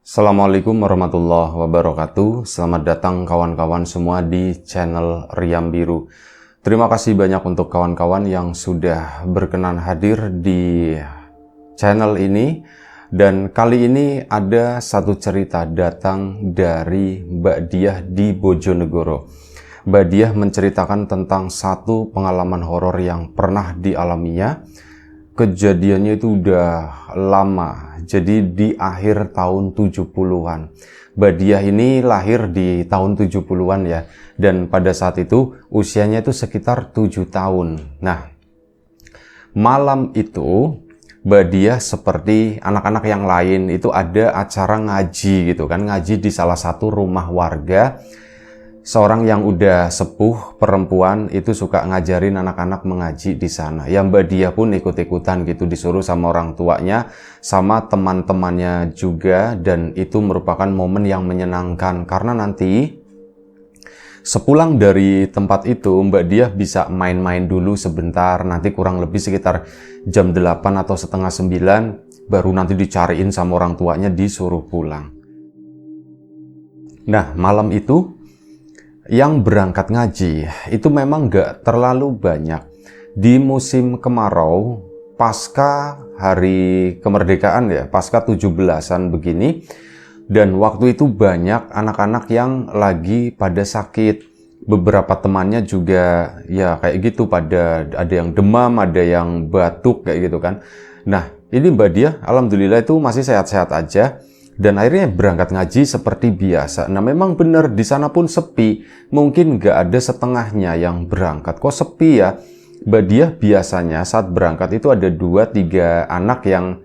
Assalamualaikum warahmatullahi wabarakatuh. Selamat datang kawan-kawan semua di channel Riam Biru. Terima kasih banyak untuk kawan-kawan yang sudah berkenan hadir di channel ini. Dan kali ini ada satu cerita datang dari Mbak Diah di Bojonegoro. Mbak Diah menceritakan tentang satu pengalaman horor yang pernah dialaminya. Kejadiannya itu udah lama, jadi di akhir tahun 70-an. Mbak Diah ini lahir di tahun 70-an ya, dan pada saat itu usianya itu sekitar 7 tahun. Nah, malam itu Mbak Diah seperti anak-anak yang lain itu ada acara ngaji gitu kan, ngaji di salah satu rumah warga. Seorang yang udah sepuh perempuan itu suka ngajarin anak-anak mengaji di sana. Ya Mbak Diah pun ikut-ikutan gitu, disuruh sama orang tuanya, sama teman-temannya juga, dan itu merupakan momen yang menyenangkan karena nanti sepulang dari tempat itu Mbak Diah bisa main-main dulu sebentar, nanti kurang lebih sekitar jam 8 atau setengah 9 baru nanti dicariin sama orang tuanya disuruh pulang. Nah, malam itu yang berangkat ngaji itu memang gak terlalu banyak. Di musim kemarau, pasca hari kemerdekaan ya, pasca 17-an begini, dan waktu itu banyak anak-anak yang lagi pada sakit. Beberapa temannya juga ya kayak gitu, pada ada yang demam, ada yang batuk kayak gitu kan. Nah, ini Mbak Diah alhamdulillah itu masih sehat-sehat aja. Dan akhirnya berangkat ngaji seperti biasa. Nah memang benar di sana pun sepi. Mungkin nggak ada setengahnya yang berangkat. Kok sepi ya? Mbak Diah biasanya saat berangkat itu ada 2-3 anak yang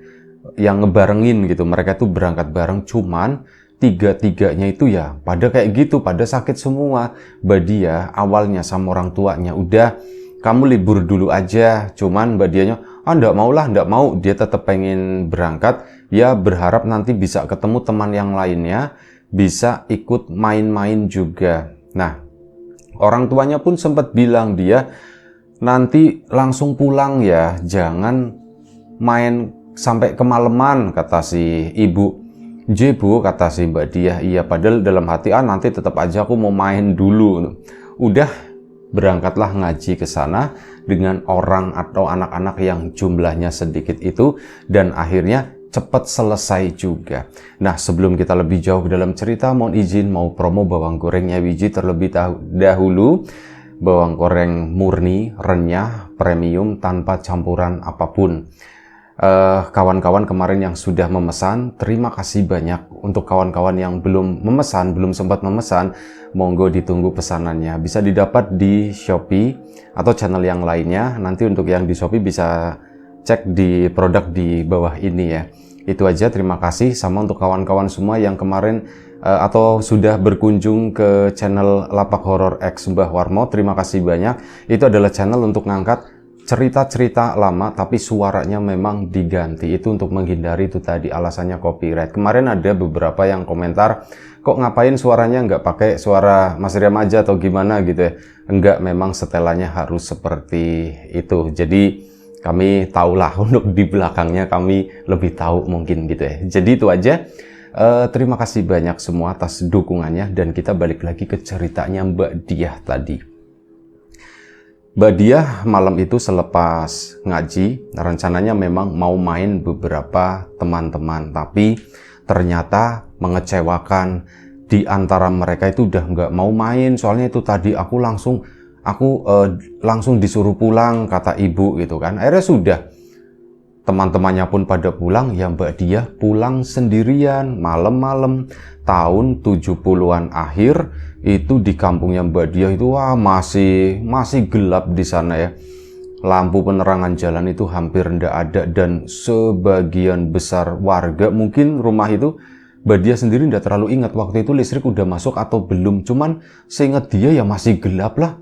ngebarengin gitu. Mereka tuh berangkat bareng, cuman 3-3-nya itu ya pada kayak gitu, pada sakit semua. Mbak Diah awalnya sama orang tuanya, udah kamu libur dulu aja. Cuman Mbak Diahnya, nggak mau lah, nggak mau. Dia tetap pengen berangkat. Ya berharap nanti bisa ketemu teman yang lainnya, bisa ikut main-main juga. Nah, orang tuanya pun sempat bilang dia, nanti langsung pulang ya, jangan main sampai kemalaman, kata si ibu. Bu, kata si Mbak Diah, iya padahal dalam hati, nanti tetap aja aku mau main dulu. Udah, berangkatlah ngaji ke sana dengan orang atau anak-anak yang jumlahnya sedikit itu, dan akhirnya cepat selesai juga. Nah, sebelum kita lebih jauh ke dalam cerita, mohon izin mau promo bawang gorengnya Wiji terlebih dahulu. Bawang goreng murni, renyah, premium, tanpa campuran apapun. Kawan-kawan kemarin yang sudah memesan, terima kasih banyak. Untuk kawan-kawan yang belum memesan, belum sempat memesan, monggo ditunggu pesanannya. Bisa didapat di Shopee atau channel yang lainnya. Nanti untuk yang di Shopee bisa cek di produk di bawah ini ya. Itu aja, terima kasih. Sama untuk kawan-kawan semua yang kemarin atau sudah berkunjung ke channel Lapak Horor X Mbah Warmo, terima kasih banyak. Itu adalah channel untuk ngangkat cerita-cerita lama tapi suaranya memang diganti. Itu untuk menghindari itu tadi alasannya copyright. Kemarin ada beberapa yang komentar, kok ngapain suaranya nggak pakai suara Mas Riam aja atau gimana gitu ya. Enggak, memang setelannya harus seperti itu. Jadi kami tahulah untuk di belakangnya, kami lebih tahu mungkin gitu ya. Jadi itu aja. Terima kasih banyak semua atas dukungannya, dan kita balik lagi ke ceritanya Mbak Diah tadi. Mbak Diah malam itu selepas ngaji, rencananya memang mau main beberapa teman-teman, tapi ternyata mengecewakan. Di antara mereka itu udah nggak mau main, soalnya itu tadi aku langsung disuruh pulang, kata ibu gitu kan. Akhirnya sudah, teman-temannya pun pada pulang, ya Mbak Diah pulang sendirian malam-malam. Tahun 70-an akhir itu di kampungnya Mbak Diah itu masih gelap di sana ya. Lampu penerangan jalan itu hampir ndak ada, dan sebagian besar warga, mungkin rumah itu Mbak Diah sendiri ndak terlalu ingat waktu itu listrik udah masuk atau belum. Cuman seingat dia ya masih gelap lah.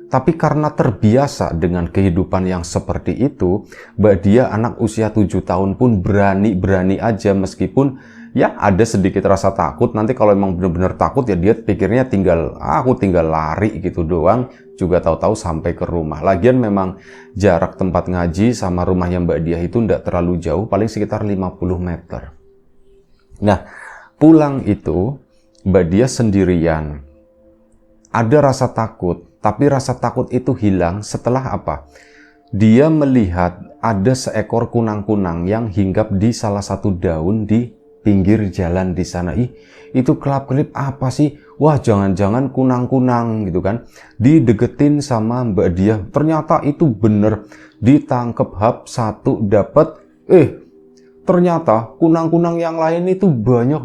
Tapi karena terbiasa dengan kehidupan yang seperti itu, Mbak Diah anak usia 7 tahun pun berani-berani aja, meskipun ya ada sedikit rasa takut. Nanti kalau emang benar-benar takut ya dia pikirnya aku tinggal lari gitu doang, juga tahu-tahu sampai ke rumah. Lagian memang jarak tempat ngaji sama rumahnya Mbak Diah itu ndak terlalu jauh, paling sekitar 50 meter. Nah, pulang itu Mbak Dia sendirian. Ada rasa takut, tapi rasa takut itu hilang setelah apa? Dia melihat ada seekor kunang-kunang yang hinggap di salah satu daun di pinggir jalan di sana. Ih, itu kelap-kelip apa sih? Wah, jangan-jangan kunang-kunang gitu kan. Dideketin sama Mbak Dia. Ternyata itu bener. Ditangkep hap satu dapat. Ternyata kunang-kunang yang lain itu banyak.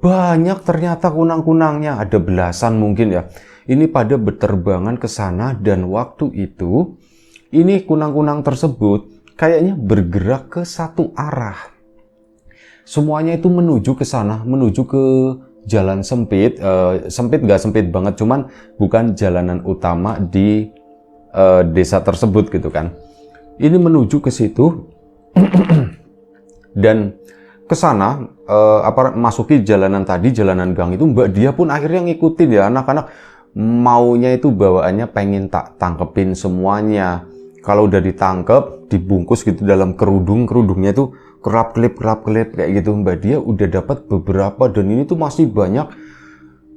Banyak ternyata kunang-kunangnya. Ada belasan mungkin ya. Ini pada berterbangan ke sana dan waktu itu ini kunang-kunang tersebut kayaknya bergerak ke satu arah. Semuanya itu menuju ke sana, menuju ke jalan sempit. Sempit nggak sempit banget, cuman bukan jalanan utama di desa tersebut gitu kan. Ini menuju ke situ. Dan ke sana masuki jalanan tadi, jalanan gang itu, Mbak Dia pun akhirnya ngikutin ya. Anak-anak maunya itu bawaannya pengen tak tangkepin semuanya. Kalau udah ditangkep, dibungkus gitu dalam kerudungnya itu kerap-kelip kayak gitu. Mbak Dia udah dapat beberapa dan ini tuh masih banyak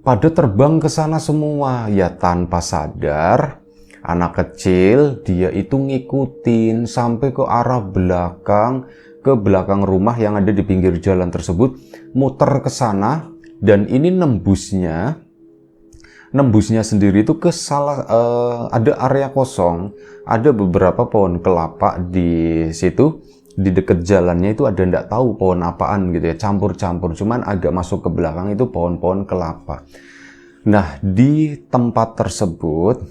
pada terbang ke sana semua. Ya tanpa sadar, anak kecil dia itu ngikutin sampai ke arah belakang, ke belakang rumah yang ada di pinggir jalan tersebut, muter ke sana dan ini nembusnya sendiri itu ke ada area kosong, ada beberapa pohon kelapa di situ, di dekat jalannya itu ada ndak tahu pohon apaan gitu ya, campur-campur, cuman agak masuk ke belakang itu pohon-pohon kelapa. Nah, di tempat tersebut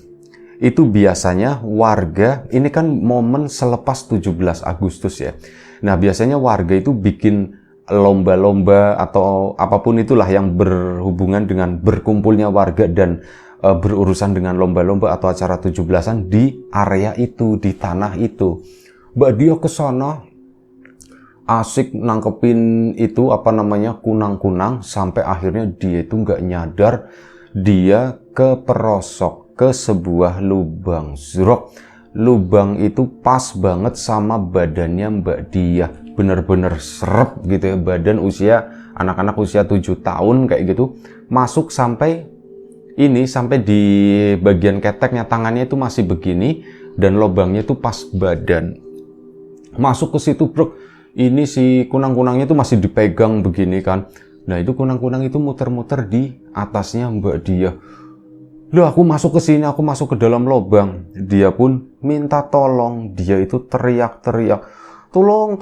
itu biasanya warga, ini kan momen selepas 17 Agustus ya. Nah, biasanya warga itu bikin lomba-lomba atau apapun itulah yang berhubungan dengan berkumpulnya warga dan berurusan dengan lomba-lomba atau acara 17-an di area itu, di tanah itu. Mbak Dia ke sana asik nangkepin itu kunang-kunang sampai akhirnya dia itu nggak nyadar dia keperosok ke sebuah lubang. Lubang itu pas banget sama badannya Mbak Dia, bener-bener serep gitu ya, badan anak-anak usia 7 tahun kayak gitu, masuk sampai di bagian keteknya, tangannya itu masih begini dan lubangnya itu pas badan. Masuk ke situ bro, ini si kunang-kunangnya itu masih dipegang begini kan. Nah itu kunang-kunang itu muter-muter di atasnya Mbak Dia. Loh, aku masuk ke sini, aku masuk ke dalam lubang. Dia pun minta tolong, dia itu teriak-teriak, tolong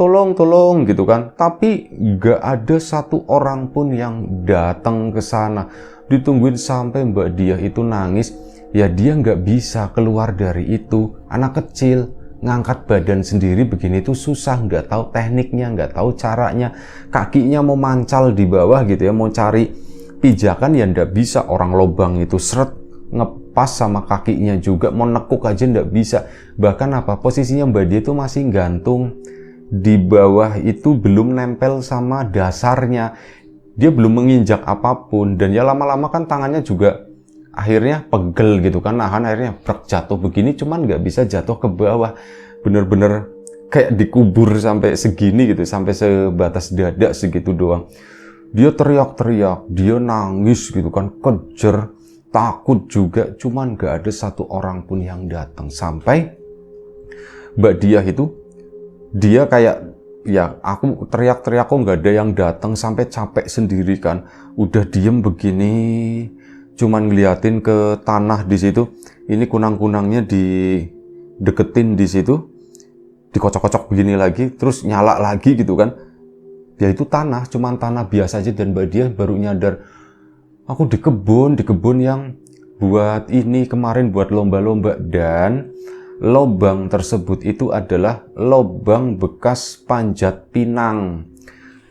gitu kan. Tapi gak ada satu orang pun yang datang ke sana. Ditungguin sampai Mbak Dia itu nangis, ya dia gak bisa keluar dari itu. Anak kecil ngangkat badan sendiri begini tuh susah, nggak tahu tekniknya, nggak tahu caranya. Kakinya mau mancal di bawah gitu ya, mau cari pijakan ya nggak bisa, orang lubang itu seret ngepas sama kakinya juga, mau nekuk aja nggak bisa. Bahkan posisinya Mbak Dia itu masih gantung di bawah itu, belum nempel sama dasarnya, dia belum menginjak apapun. Dan ya lama-lama kan tangannya juga akhirnya pegel gitu kan, nahan, akhirnya jatuh begini, cuman nggak bisa jatuh ke bawah, bener-bener kayak dikubur sampai segini gitu, sampai sebatas dada segitu doang. Dia teriak-teriak, dia nangis gitu kan, kejer, takut juga, cuman gak ada satu orang pun yang datang. Sampai Mbak Dia itu, dia kayak, ya aku teriak-teriak kok gak ada yang datang, sampai capek sendiri kan, udah diem begini, cuman ngeliatin ke tanah di situ. Ini kunang-kunangnya dideketin di situ, dikocok-kocok begini lagi, terus nyala lagi gitu kan. Ya itu tanah, cuman tanah biasa aja. Dan Mbak Dia baru nyadar, aku di kebun yang buat ini kemarin, buat lomba-lomba. Dan lobang tersebut itu adalah lobang bekas panjat pinang.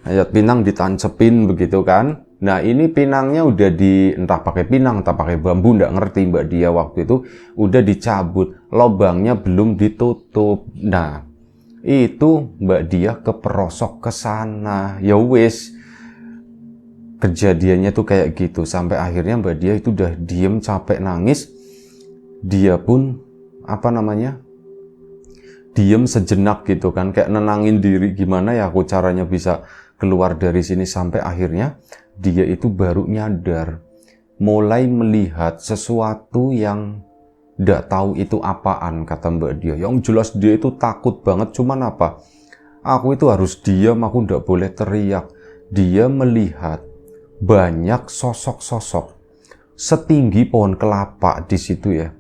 Panjat pinang ditancepin begitu kan. Nah ini pinangnya udah entah pakai pinang, entah pakai bambu, nggak ngerti Mbak Dia waktu itu, udah dicabut, lobangnya belum ditutup. Nah itu Mbak Dia keperosok ke sana. Ya wis, kejadiannya tuh kayak gitu. Sampai akhirnya Mbak Dia itu udah diem, capek, nangis. Dia pun diem sejenak gitu kan, kayak nenangin diri, gimana ya aku caranya bisa keluar dari sini sampai akhirnya dia itu baru nyadar, mulai melihat sesuatu yang nggak tahu itu apaan, kata Mbak Dia. Yang jelas dia itu takut banget, cuman apa? Aku itu harus diam, aku nggak boleh teriak. Dia melihat banyak sosok-sosok setinggi pohon kelapa di situ ya.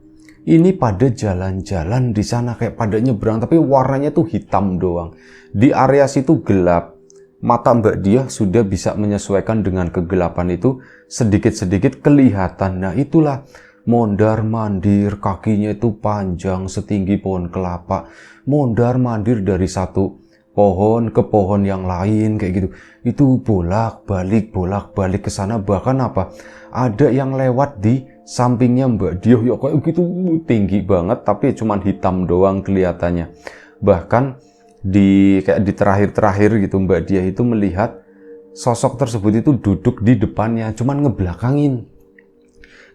Ini pada jalan-jalan di sana kayak pada nyebrang, tapi warnanya tuh hitam doang. Di area situ gelap. Mata Mbak Dia sudah bisa menyesuaikan dengan kegelapan itu, sedikit-sedikit kelihatan. Nah itulah mondar-mandir, kakinya itu panjang setinggi pohon kelapa, mondar-mandir dari satu pohon ke pohon yang lain kayak gitu. Itu bolak-balik ke sana. Bahkan apa? Ada yang lewat di sampingnya Mbak Dia, ya kayak gitu, tinggi banget tapi cuman hitam doang kelihatannya. Bahkan kayak di terakhir-terakhir gitu Mbak Dia itu melihat sosok tersebut itu duduk di depannya, cuman ngebelakangin.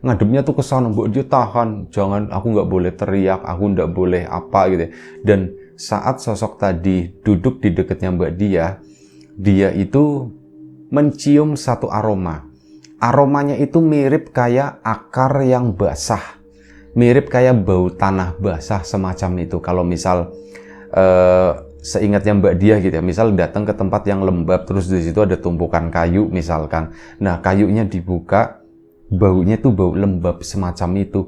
Ngadepnya tuh ke sana. Mbak Dia tahan, jangan, aku nggak boleh teriak, aku nggak boleh apa gitu. Dan saat sosok tadi duduk di dekatnya Mbak Dia itu mencium satu aroma. Aromanya itu mirip kayak akar yang basah, mirip kayak bau tanah basah semacam itu. Kalau misal seingatnya Mbak Dia gitu ya, misal datang ke tempat yang lembab, terus di situ ada tumpukan kayu misalkan. Nah kayunya dibuka, baunya tuh bau lembab semacam itu.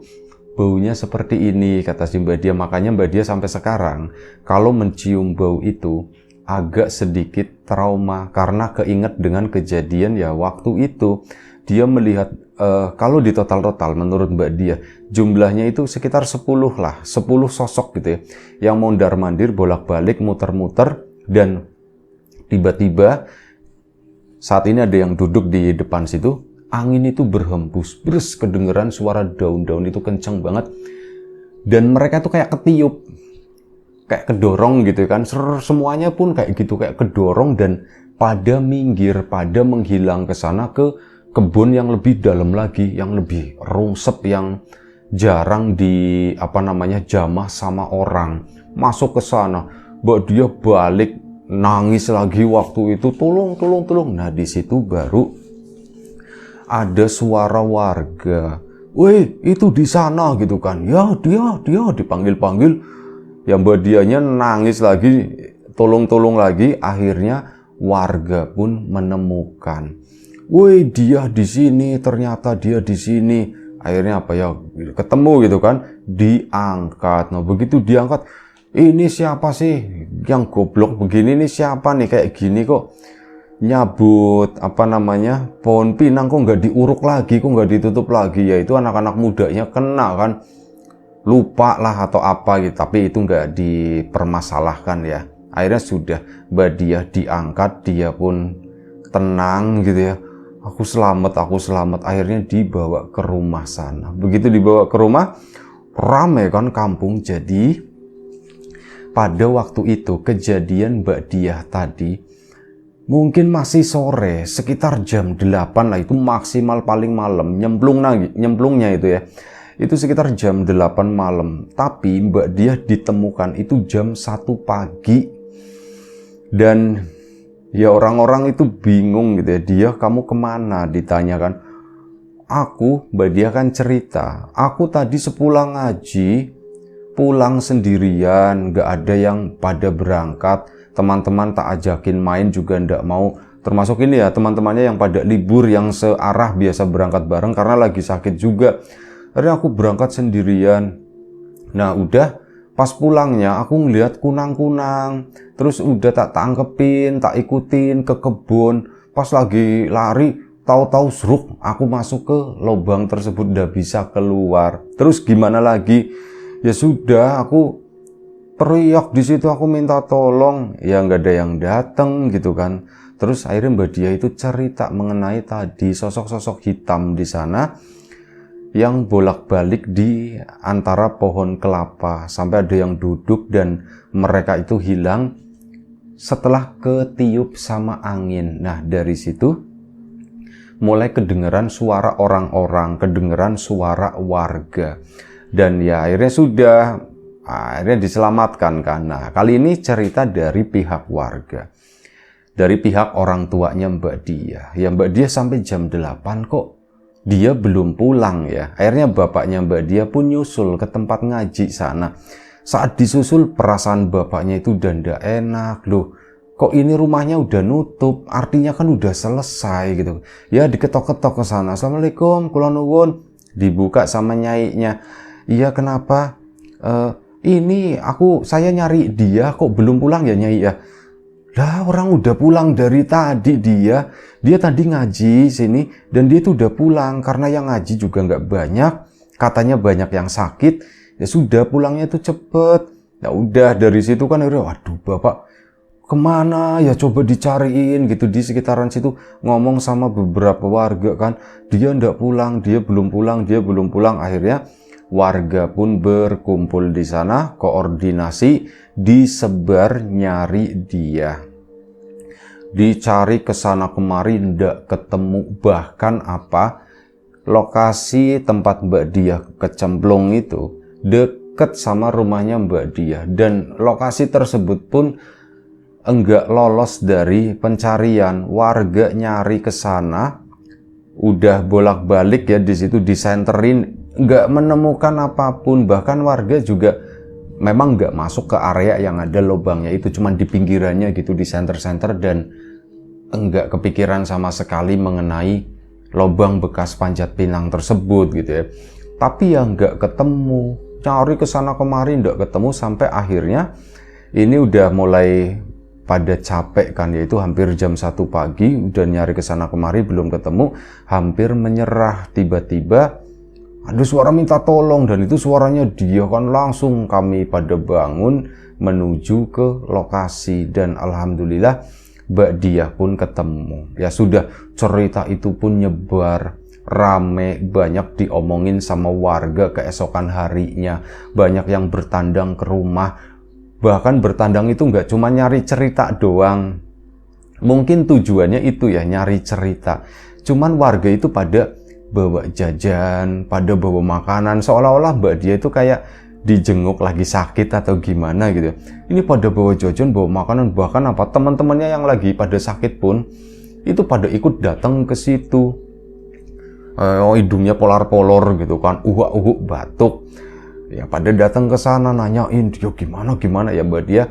Baunya seperti ini, kata si Mbak Dia. Makanya Mbak Dia sampai sekarang kalau mencium bau itu agak sedikit trauma, karena keinget dengan kejadian ya waktu itu. Dia melihat kalau di total menurut Mbak Dia jumlahnya itu sekitar 10 lah, 10 sosok gitu ya, yang mondar-mandir, bolak-balik, muter-muter. Dan tiba-tiba saat ini ada yang duduk di depan situ. Angin itu berhembus, bres, kedengeran suara daun-daun itu kenceng banget. Dan mereka tuh kayak ketiup, kayak kedorong gitu kan. Semuanya pun kayak gitu, kayak kedorong dan pada minggir, pada menghilang ke sana, ke kebun yang lebih dalam lagi, yang lebih rungsep, yang jarang jamah sama orang. Masuk ke sana, Mbak Dia balik nangis lagi waktu itu, tolong. Nah di situ baru ada suara warga, "Weh, itu di sana," gitu kan. Ya, dia dipanggil-panggil. Yang Mbak Dianya nangis lagi, tolong lagi. Akhirnya warga pun menemukan, "Weh, dia di sini, ternyata dia di sini." Akhirnya apa ya, ketemu gitu kan, diangkat. Nah, begitu diangkat, "Ini siapa sih yang goblok begini, ini siapa nih kayak gini kok nyabut pohon pinang, kok nggak diuruk lagi, kok nggak ditutup lagi?" Ya itu anak-anak mudanya kena kan, lupa lah atau apa gitu, tapi itu nggak dipermasalahkan ya. Akhirnya sudah Mbak Dia diangkat, dia pun tenang gitu ya. Aku selamat. Akhirnya dibawa ke rumah sana. Begitu dibawa ke rumah, rame kan kampung. Jadi pada waktu itu kejadian Mbak Dia tadi mungkin masih sore, sekitar jam 8 lah, itu maksimal paling malam, nyemplungnya itu ya. Itu sekitar jam 8 malam. Tapi Mbak Dia ditemukan itu jam 1 pagi. Dan ya orang-orang itu bingung gitu ya. "Dia, kamu kemana?" ditanyakan. Mbak Dia kan cerita, "Aku tadi sepulang ngaji, pulang sendirian, gak ada yang pada berangkat. Teman-teman tak ajakin main juga ndak mau. Termasuk ini ya, teman-temannya yang pada libur, yang searah biasa berangkat bareng karena lagi sakit juga. Akhirnya aku berangkat sendirian. Nah udah, pas pulangnya aku ngeliat kunang-kunang. Terus udah tak tangkepin, tak ikutin ke kebun. Pas lagi lari, tahu-tahu seruk, aku masuk ke lubang tersebut, udah bisa keluar. Terus gimana lagi? Ya sudah, aku teriak di situ, aku minta tolong, ya nggak ada yang datang gitu kan. Terus akhirnya Mbak Dia itu cerita mengenai tadi sosok-sosok hitam di sana yang bolak-balik di antara pohon kelapa, sampai ada yang duduk dan mereka itu hilang setelah ketiup sama angin. Nah dari situ mulai kedengeran suara orang-orang, kedengeran suara warga, dan ya akhirnya diselamatkan kan. Nah kali ini cerita dari pihak warga. dari pihak orang tuanya Mbak Dia. Ya Mbak Dia sampai jam 8 kok dia belum pulang ya. Akhirnya bapaknya Mbak Dia pun nyusul ke tempat ngaji sana. Saat disusul perasaan bapaknya itu udah ndak enak loh. Kok ini rumahnya udah nutup, artinya kan udah selesai gitu. Ya diketok-ketok ke sana. Assalamualaikum, kula nuwun. Dibuka sama nyainya. Iya kenapa? Ini saya nyari dia kok belum pulang ya nyai ya. Lah orang udah pulang dari tadi dia tadi ngaji sini dan dia tuh udah pulang karena yang ngaji juga nggak banyak, katanya banyak yang sakit, ya sudah pulangnya tuh cepet. Ya udah dari situ kan waduh bapak kemana ya coba dicariin gitu di sekitaran situ, ngomong sama beberapa warga kan dia ndak pulang, dia belum pulang. Akhirnya warga pun berkumpul di sana, koordinasi, disebar nyari dia. Dicari kesana kemari ndak ketemu, bahkan lokasi tempat Mbak Dia kecemplung itu deket sama rumahnya Mbak Dia, dan lokasi tersebut pun enggak lolos dari pencarian. Warga nyari ke sana udah bolak-balik ya, di situ disenterin, enggak menemukan apapun. Bahkan warga juga memang enggak masuk ke area yang ada lubangnya itu, cuman di pinggirannya gitu, di senter-senter, dan enggak kepikiran sama sekali mengenai lubang bekas panjat pinang tersebut gitu ya. Tapi ya enggak ketemu, cari ke sana kemari enggak ketemu, sampai akhirnya ini udah mulai pada capek kan, yaitu hampir jam 1 pagi udah nyari kesana kemari belum ketemu, hampir menyerah. Tiba-tiba ada suara minta tolong, dan itu suaranya dia kan. Langsung kami pada bangun menuju ke lokasi, dan alhamdulillah Mbak Dia pun ketemu. Ya sudah, cerita itu pun nyebar rame, banyak diomongin sama warga keesokan harinya, banyak yang bertandang ke rumah. Bahkan bertandang itu nggak cuma nyari cerita doang. Mungkin tujuannya itu ya, nyari cerita. Cuman warga itu pada bawa jajan, pada bawa makanan, seolah-olah Mbak Dia itu kayak dijenguk lagi sakit atau gimana gitu. Ini pada bawa jajan, bawa makanan, bahkan teman-temannya yang lagi pada sakit pun itu pada ikut datang ke situ. Hidungnya polar-polor gitu kan, uhuk-uhuk batuk. Ya pada datang ke sana nanyain dia gimana ya. Mbak Dia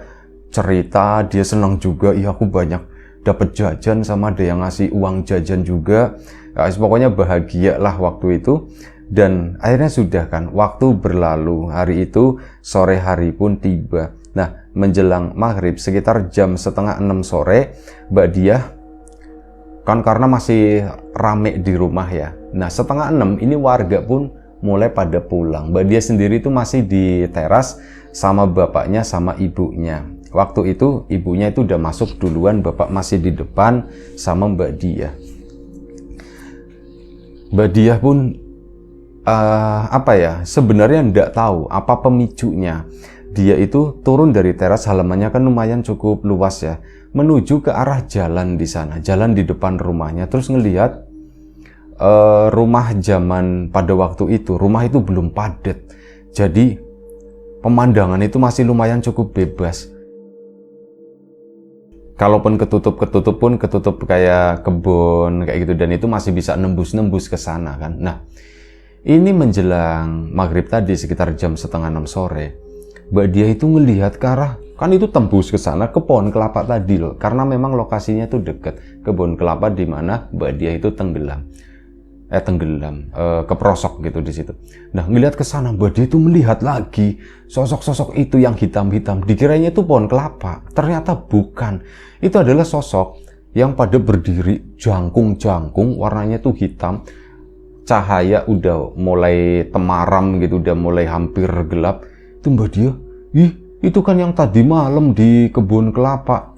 cerita, dia senang juga, iya aku banyak dapat jajan, sama ada yang ngasih uang jajan juga. Ya, pokoknya bahagia lah waktu itu. Dan akhirnya sudah kan, waktu berlalu, hari itu sore hari pun tiba. Nah menjelang maghrib sekitar jam 5:30 sore, Mbak Dia kan karena masih rame di rumah ya. Nah 5:30 ini warga pun mulai pada pulang. Mbak Dia sendiri itu masih di teras sama bapaknya sama ibunya. Waktu itu ibunya itu udah masuk duluan, bapak masih di depan sama Mbak Dia. Mbak Dia pun sebenarnya nggak tahu apa pemicunya. Dia itu turun dari teras, halamannya kan lumayan cukup luas ya, menuju ke arah jalan di sana, jalan di depan rumahnya, terus ngelihat rumah zaman pada waktu itu, rumah itu belum padat, jadi pemandangan itu masih lumayan cukup bebas. Kalaupun ketutup pun ketutup kayak kebun kayak gitu, dan itu masih bisa nembus ke sana kan. Nah ini menjelang maghrib tadi sekitar jam 5:30 sore, Mbak Dia itu ngelihat ke arah, kan itu tembus ke sana ke pohon kelapa tadi loh, karena memang lokasinya itu dekat kebun kelapa di mana Mbak Dia itu tenggelam, keprosok gitu di situ. Nah ngelihat ke sana, Mbak Dia itu melihat lagi sosok-sosok itu yang hitam-hitam. Dikiranya itu pohon kelapa, ternyata bukan. Itu adalah sosok yang pada berdiri jangkung-jangkung, warnanya tuh hitam, cahaya udah mulai temaram gitu, udah mulai hampir gelap. Itu Mbak Dia, itu kan yang tadi malam di kebun kelapa.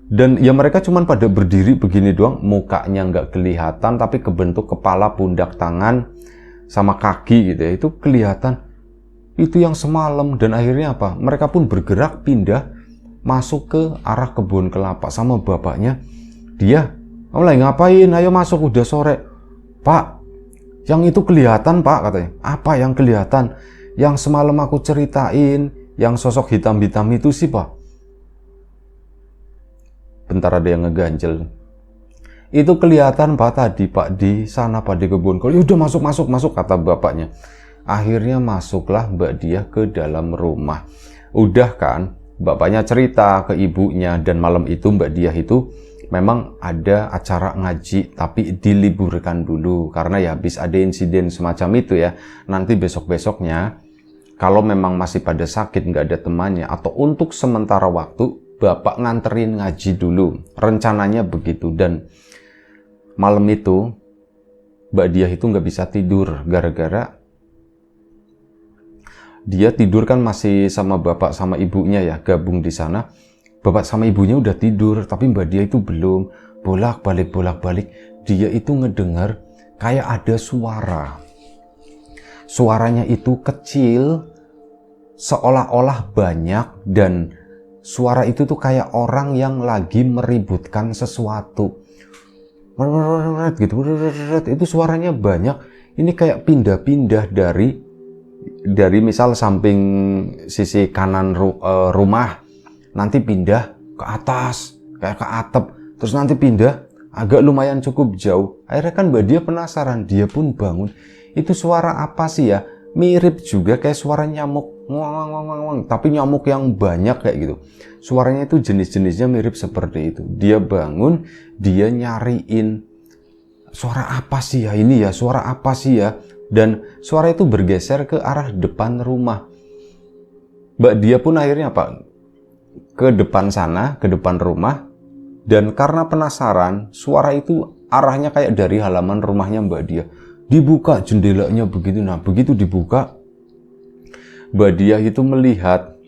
Dan ya mereka cuman pada berdiri begini doang, mukanya nggak kelihatan, tapi kebentuk kepala, pundak, tangan, sama kaki gitu ya, itu kelihatan. Itu yang semalam. Dan akhirnya mereka pun bergerak pindah masuk ke arah kebun kelapa sama bapaknya. Dia, kamu lagi ngapain? Ayo masuk, udah sore. Pak, yang itu kelihatan Pak, katanya. Apa yang kelihatan? Yang semalam aku ceritain, yang sosok hitam-hitam itu sih Pak. bentar ada yang ngeganjel. Itu kelihatan Pak tadi, Pak, di sana Pak di kebun kol. Udah masuk kata bapaknya. Akhirnya masuklah Mbak Diah ke dalam rumah. Udah kan, bapaknya cerita ke ibunya, dan malam itu Mbak Diah itu memang ada acara ngaji tapi diliburkan dulu karena ya habis ada insiden semacam itu ya. Nanti besok-besoknya kalau memang masih pada sakit, nggak ada temannya, atau untuk sementara waktu bapak nganterin ngaji dulu, rencananya begitu. Dan malam itu Mbak Diah itu nggak bisa tidur gara-gara dia tidur kan masih sama bapak sama ibunya ya, gabung di sana. Bapak sama ibunya udah tidur, tapi Mbak Diah itu belum. Bolak-balik. Dia itu ngedengar kayak ada suara. Suaranya itu kecil, seolah-olah banyak, dan suara itu tuh kayak orang yang lagi meributkan sesuatu. Gitu. Itu suaranya banyak. Ini kayak pindah-pindah dari misal samping sisi kanan rumah, nanti pindah ke atas kayak ke atap, terus nanti pindah agak lumayan cukup jauh. Akhirnya kan Mbak Diah penasaran, dia pun bangun. Itu suara apa sih ya? Mirip juga kayak suara nyamuk, tapi nyamuk yang banyak kayak gitu. Suaranya itu jenis-jenisnya mirip seperti itu. Dia bangun, dia nyariin suara apa sih ya ini ya, suara apa sih ya? Dan suara itu bergeser ke arah depan rumah. Mbak Diah pun akhirnya ke depan sana, ke depan rumah. Dan karena penasaran, suara itu arahnya kayak dari halaman rumahnya Mbak Diah. Dibuka jendelanya begitu. Nah, begitu dibuka, Mbak Diah itu melihat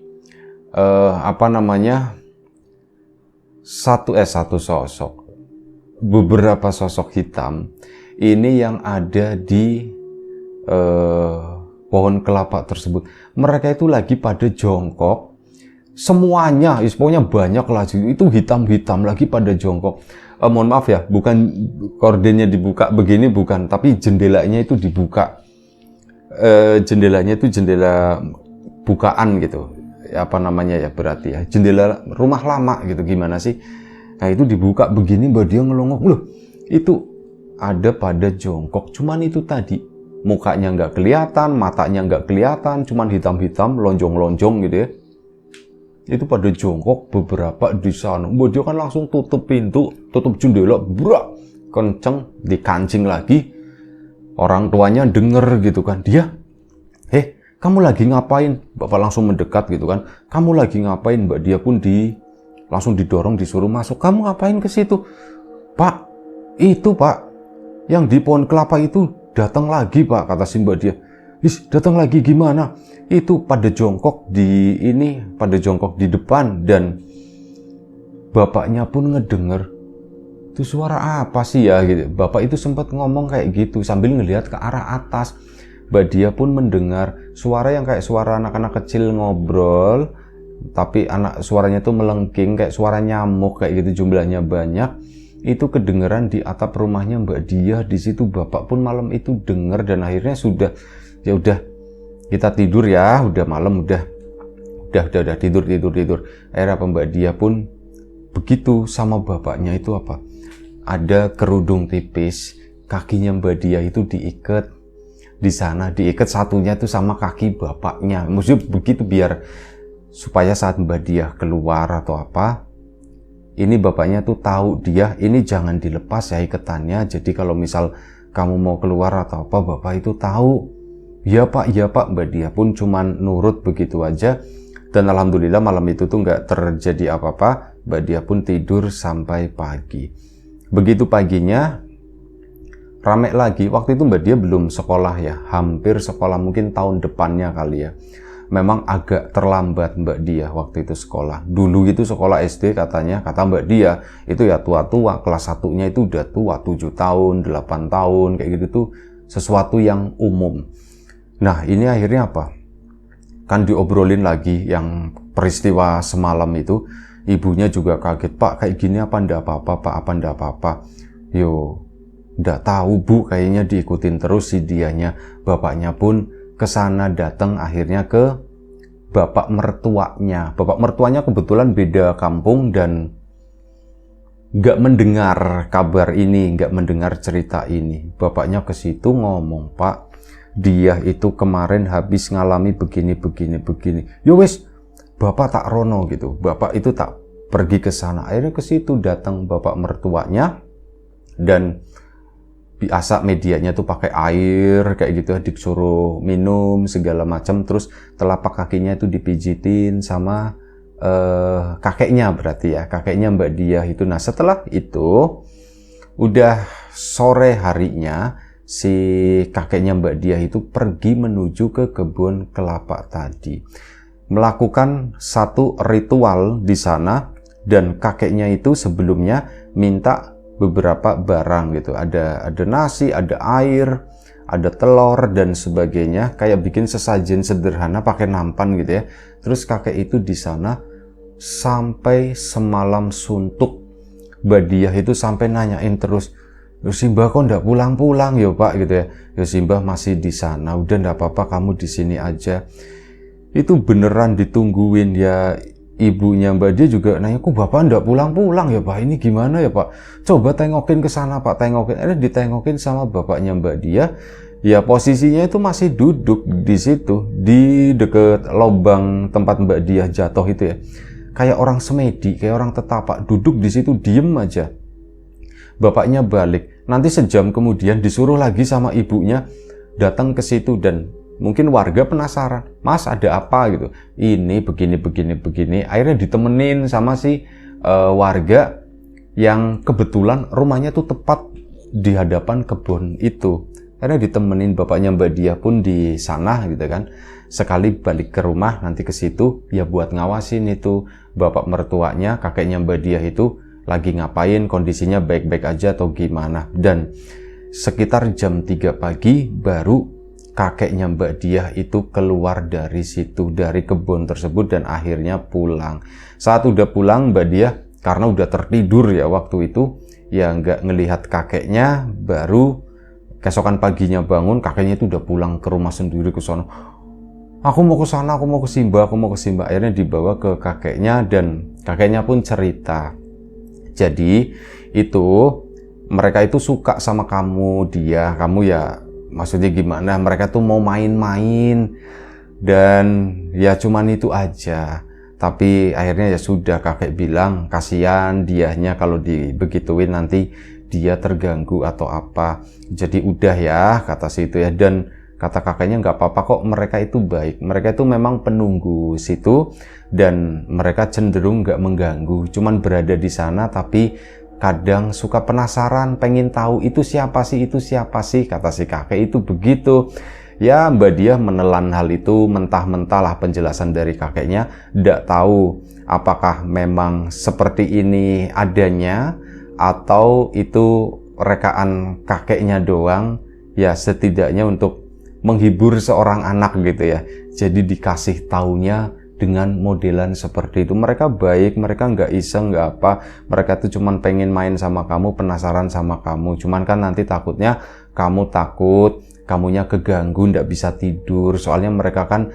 satu sosok, beberapa sosok hitam ini yang ada di pohon kelapa tersebut. Mereka itu lagi pada jongkok semuanya, pokoknya banyak lah, itu hitam-hitam lagi pada jongkok. Mohon maaf ya, bukan kordennya dibuka begini, bukan, tapi jendelanya itu dibuka. Jendelanya itu jendela bukaan gitu, berarti ya jendela rumah lama gitu, gimana sih. Nah itu dibuka begini, Mbak Diah ngelongok, loh itu ada pada jongkok. Cuman itu tadi mukanya nggak kelihatan, matanya nggak kelihatan, cuman hitam-hitam, lonjong-lonjong gitu ya. Itu pada jongkok beberapa di sana. Mbak Diah kan langsung tutup pintu, tutup jendela, brak, kenceng, dikancing lagi. Orang tuanya denger gitu kan, dia, kamu lagi ngapain? Bapak langsung mendekat gitu kan, kamu lagi ngapain? Mbak Diah pun langsung didorong, disuruh masuk. Kamu ngapain ke situ? Pak, itu Pak, yang di pohon kelapa itu datang lagi Pak, kata si Mbak Diah. Datang lagi gimana? Itu pada jongkok di depan, dan bapaknya pun ngedenger, itu suara apa sih ya gitu. Bapak itu sempat ngomong kayak gitu sambil ngelihat ke arah atas. Mbak Diah pun mendengar suara yang kayak suara anak-anak kecil ngobrol, tapi suaranya tuh melengking kayak suara nyamuk kayak gitu, jumlahnya banyak. Itu kedengeran di atap rumahnya Mbak Diah. Di situ bapak pun malam itu denger, dan akhirnya sudah kita tidur ya, udah malam, udah tidur. Akhirnya Mbak Diah pun begitu sama bapaknya itu ada kerudung tipis, kakinya Mbak Diah itu diikat di sana, diikat satunya itu sama kaki bapaknya. Maksudnya begitu biar supaya saat Mbak Diah keluar atau ini bapaknya tuh tahu dia ini jangan dilepas ya ikatannya. Jadi kalau misal kamu mau keluar atau bapak itu tahu. Iya pak. Mbak Diah pun cuman nurut begitu aja. Dan alhamdulillah malam itu tuh nggak terjadi apa-apa. Mbak Diah pun tidur sampai pagi. Begitu paginya rame lagi. Waktu itu Mbak Diah belum sekolah ya, hampir sekolah, mungkin tahun depannya kali ya. Memang agak terlambat Mbak Diah waktu itu sekolah. Dulu itu sekolah SD kata Mbak Diah itu ya tua-tua, kelas 1-nya itu udah tua, 7 tahun, 8 tahun kayak gitu tuh sesuatu yang umum. Nah ini akhirnya kan diobrolin lagi yang peristiwa semalam itu. Ibunya juga kaget, Pak kayak gini apa ndak apa-apa Pak, apa ndak apa-apa. Yo ndak tahu Bu, kayaknya diikutin terus si dianya. Bapaknya pun kesana datang akhirnya ke bapak mertuanya. Bapak mertuanya kebetulan beda kampung, dan nggak mendengar kabar ini, nggak mendengar cerita ini. Bapaknya ke situ ngomong, Pak, dia itu kemarin habis ngalami begini. Yo wes, bapak tak rono gitu. Bapak itu tak pergi ke sana. Akhirnya ke situ datang bapak mertuanya dan biasa medianya tuh pakai air kayak gitu, disuruh minum segala macam, terus telapak kakinya itu dipijitin sama kakeknya, berarti ya kakeknya Mbak Diah itu. Nah setelah itu udah sore harinya si kakeknya Mbak Diah itu pergi menuju ke kebun kelapa tadi, melakukan satu ritual di sana, dan kakeknya itu sebelumnya minta beberapa barang gitu, ada nasi, ada air, ada telur dan sebagainya, kayak bikin sesajen sederhana pakai nampan gitu ya. Terus kakek itu di sana sampai semalam suntuk. Mbak Diah itu sampai nanyain terus, "Yo Simbah kok ndak pulang-pulang ya Pak?" gitu ya. "Ya Simbah masih di sana, udah ndak apa-apa kamu di sini aja." Itu beneran ditungguin ya. Ibunya Mbak Diah juga nanya, "Kok Bapak ndak pulang-pulang ya Pak? Ini gimana ya Pak? Coba tengokin ke sana Pak, tengokin." Ditengokin sama bapaknya Mbak Diah. Ya posisinya itu masih duduk di situ, di deket lubang tempat Mbak Diah jatuh itu ya. Kayak orang semedi, kayak orang tetapak, duduk di situ diem aja. Bapaknya balik. Nanti sejam kemudian disuruh lagi sama ibunya datang ke situ, dan mungkin warga penasaran, "Mas ada apa?" gitu. "Ini begini." Akhirnya ditemenin sama si warga yang kebetulan rumahnya tuh tepat di hadapan kebun itu. Akhirnya ditemenin bapaknya Mbak Diah pun di sana gitu kan. Sekali balik ke rumah nanti ke situ ya buat ngawasin itu bapak mertuanya, kakeknya Mbak Diah itu lagi ngapain, kondisinya baik-baik aja atau gimana. Dan sekitar jam 3 pagi baru kakeknya Mbak Diah itu keluar dari situ, dari kebun tersebut, dan akhirnya pulang. Saat udah pulang Mbak Diah, karena udah tertidur ya waktu itu, ya nggak ngelihat kakeknya. Baru keesokan paginya bangun, kakeknya itu udah pulang ke rumah sendiri ke sana. "Aku mau ke sana, aku mau ke Simbah." Akhirnya dibawa ke kakeknya, dan kakeknya pun cerita. Jadi itu mereka itu suka sama kamu ya maksudnya gimana, mereka tuh mau main-main dan ya cuman itu aja. Tapi akhirnya ya sudah, kakek bilang kasihan diahnya kalau dibegituin nanti dia terganggu atau apa. Jadi udah ya, kata situ ya. Dan kata kakeknya nggak apa-apa kok, mereka itu baik. Mereka itu memang penunggu situ dan mereka cenderung nggak mengganggu. Cuman berada di sana tapi kadang suka penasaran, pengen tahu itu siapa sih, kata si kakek itu begitu. Ya Mbak Diah menelan hal itu mentah-mentah lah penjelasan dari kakeknya. Nggak tahu apakah memang seperti ini adanya atau itu rekaan kakeknya doang. Ya setidaknya untuk menghibur seorang anak gitu ya. Jadi dikasih taunya dengan modelan seperti itu. Mereka baik, mereka nggak iseng, nggak apa. Mereka tuh cuman pengen main sama kamu, penasaran sama kamu. Cuman kan nanti takutnya kamu takut, kamunya keganggu, nggak bisa tidur. Soalnya mereka kan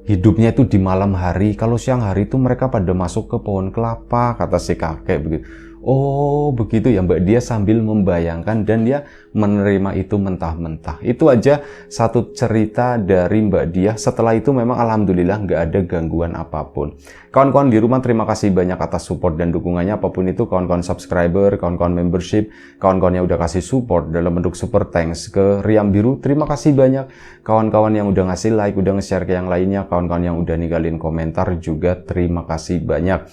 hidupnya itu di malam hari. Kalau siang hari itu mereka pada masuk ke pohon kelapa, kata si kakek begitu. Oh begitu ya Mbak Diah sambil membayangkan, dan dia menerima itu mentah-mentah. Itu aja satu cerita dari Mbak Diah. Setelah itu memang alhamdulillah nggak ada gangguan apapun. Kawan-kawan di rumah, terima kasih banyak atas support dan dukungannya. Apapun itu, kawan-kawan subscriber, kawan-kawan membership, kawan-kawan yang udah kasih support dalam bentuk super thanks ke Riam Biru, terima kasih banyak. Kawan-kawan yang udah ngasih like, udah nge-share ke yang lainnya, kawan-kawan yang udah ninggalin komentar juga terima kasih banyak.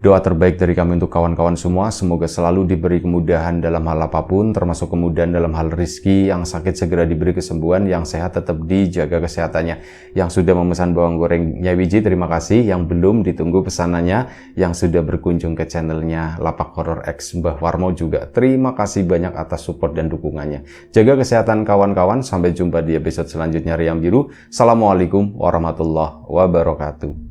Doa terbaik dari kami untuk kawan-kawan semua, semoga selalu diberi kemudahan dalam hal apapun, termasuk kemudahan dalam hal rezeki, yang sakit segera diberi kesembuhan, yang sehat tetap dijaga kesehatannya. Yang sudah memesan bawang goreng Nyawiji, terima kasih. Yang belum, ditunggu pesanannya. Yang sudah berkunjung ke channelnya Lapak Horor X Mbah Warmo juga, terima kasih banyak atas support dan dukungannya. Jaga kesehatan kawan-kawan, sampai jumpa di episode selanjutnya Riam Biru. Assalamualaikum warahmatullahi wabarakatuh.